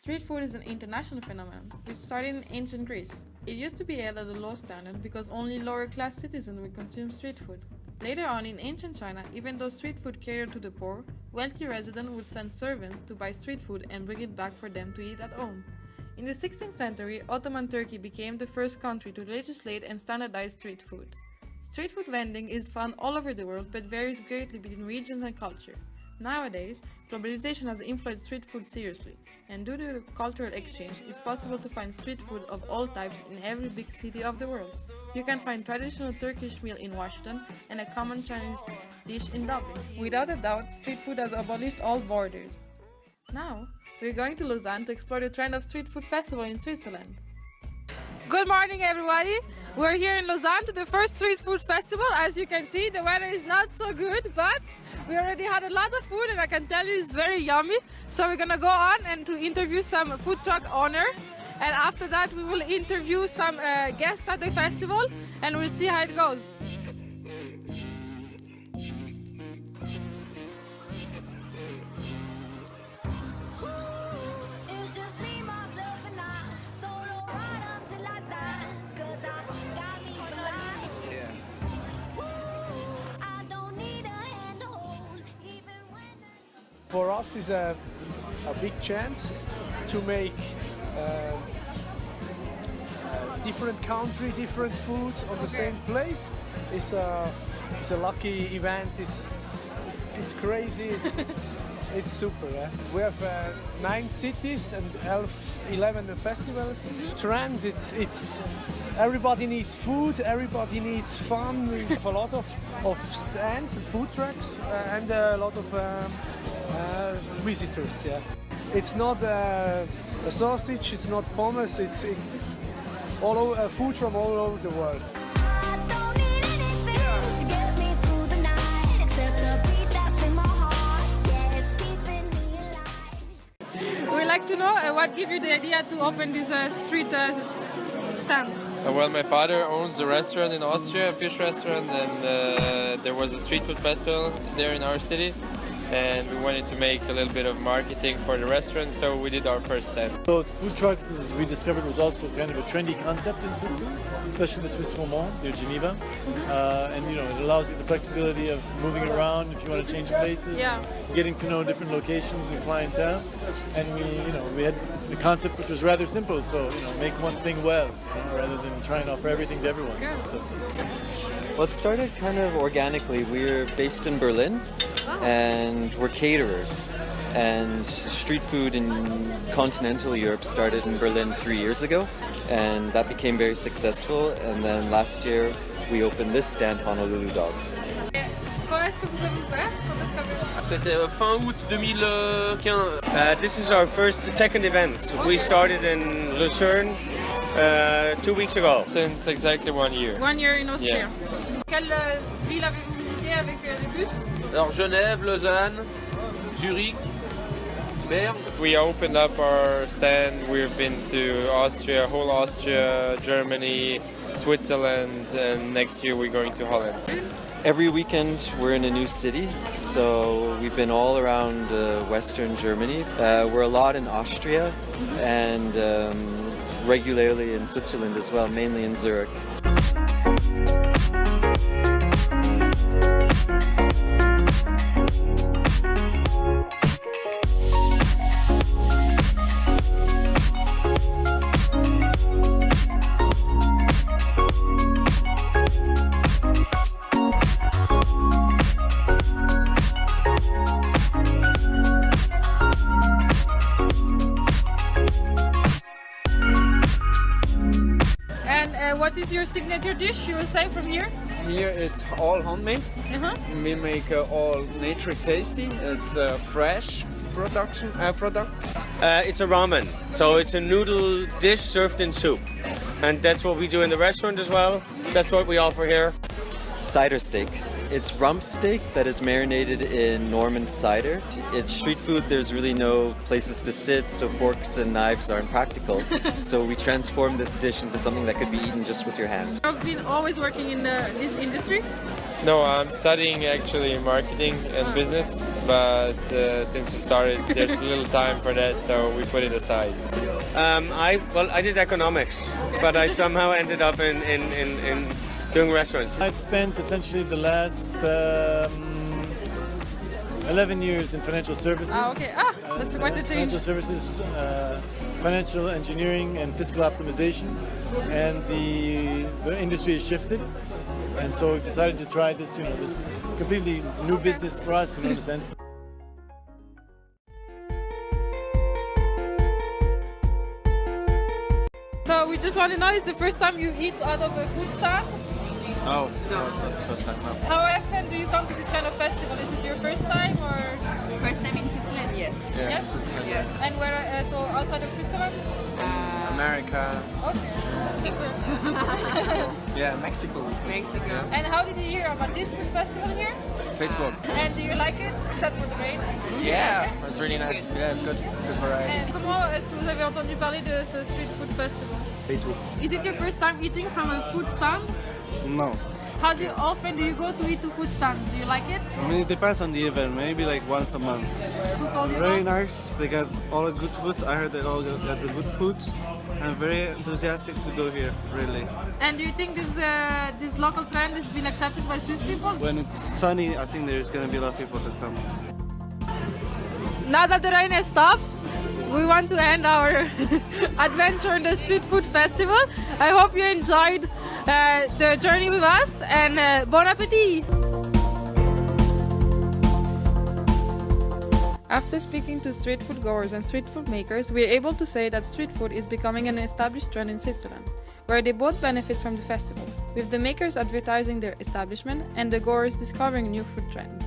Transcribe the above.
Street food is an international phenomenon, which started in ancient Greece. It used to be held at a low standard because only lower-class citizens would consume street food. Later on in ancient China, even though street food catered to the poor, wealthy residents would send servants to buy street food and bring it back for them to eat at home. In the 16th century, Ottoman Turkey became the first country to legislate and standardize street food. Street food vending is found all over the world but varies greatly between regions and culture. Nowadays, globalization has influenced street food seriously, and due to cultural exchange, it's possible to find street food of all types in every big city of the world. You can find traditional Turkish meal in Washington and a common Chinese dish in Dublin. Without a doubt, street food has abolished all borders. Now, we're going to Lausanne to explore the trend of street food festival in Switzerland. Good morning, everybody! We're here in Lausanne to the first street food festival. As you can see, the weather is not so good, but we already had a lot of food and I can tell you it's very yummy. So we're gonna go on and to interview some food truck owner. And after that, we will interview some guests at the festival and we'll see how it goes. For us, is a big chance to make different country, different foods on the same place. It's a lucky event. It's crazy. It's super. We have 9 cities and 11 festivals. Trend. It's everybody needs food. Everybody needs fun. We have a lot of stands and food trucks and a lot of visitors. Yeah, it's not a sausage. It's not pommes. It's all over, food from all over the world. We'd like to know what gave you the idea to open this street stand? Well, my father owns a restaurant in Austria, a fish restaurant, and there was a street food festival there in our city. And we wanted to make a little bit of marketing for the restaurant, so we did our first stand. So food trucks, as we discovered, was also kind of a trendy concept in Switzerland, especially the Swiss Romand near Geneva. And it allows you the flexibility of moving around if you want to change places, getting to know different locations and clientele. And we had the concept which was rather simple, so make one thing well, rather than trying to offer everything to everyone. So. Well, it started kind of organically. We're based in Berlin, and we're caterers. And street food in continental Europe started in Berlin 3 years ago, and that became very successful. And then last year, we opened this stand, Honolulu Dogs. Quand est-ce que vous avez ouvert? Quand est-ce qu'avez-vous? C'était fin août 2015. This is our second event. We started in Lucerne 2 weeks ago. Since exactly 1 year. 1 year in Austria. Yeah. Quelle ville avez-vous visité avec les bus? Alors Genève, Lausanne, Zurich, Berne. We opened up our stand. We've been to Austria, whole Austria, Germany, Switzerland, and next year we're going to Holland. Every weekend we're in a new city, so we've been all around Western Germany. We're a lot in Austria and regularly in Switzerland as well, mainly in Zurich. What is your signature dish, you will say, from here? Here it's all homemade. We make all nature tasty. It's a fresh product. It's a ramen, so it's a noodle dish served in soup. And that's what we do in the restaurant as well. That's what we offer here. Cider steak. It's rump steak that is marinated in Norman cider. It's street food, there's really no places to sit, so forks and knives aren't practical. So we transform this dish into something that could be eaten just with your hand. You've been always working in this industry? No, I'm studying actually marketing and business, but since we started, there's little time for that, so we put it aside. I did economics, but I somehow ended up in doing restaurants. I've spent essentially the last 11 years in financial services. Okay. That's quite a change. Financial services, financial engineering and fiscal optimization, and the industry has shifted, and so we've decided to try this, this completely new business for us, in a sense. So we just want to know, is the first time you eat out of a food stand? No, it's not the first time. No. How often do you come to this kind of festival? Is it your first time or? First time in Switzerland, yes. Yeah, Switzerland. Yes. And where? So outside of Switzerland? America. Okay. Super. Yeah, Mexico. Mexico. And how did you hear about this food festival here? Facebook. And do you like it, except for the rain? Yeah, it's really nice. Yeah, it's good. Good variety. And comment est-ce que vous avez entendu parler de ce street food festival? Facebook. Is it your first time eating from a food stand? No. How often do you go to eat to food stand? Do you like it? I mean, it depends on the event. Maybe like once a month. Who told you Very about? nice. They got all the good foods. I heard they all got the good foods. I'm very enthusiastic to go here, really. And do you think this local trend has been accepted by Swiss people? When it's sunny, I think there's going to be a lot of people that come. Now that the rain has stopped, we want to end our adventure in the street food festival. I hope you enjoyed the journey with us, and bon appétit! After speaking to street food goers and street food makers, we are able to say that street food is becoming an established trend in Switzerland, where they both benefit from the festival, with the makers advertising their establishment and the goers discovering new food trends.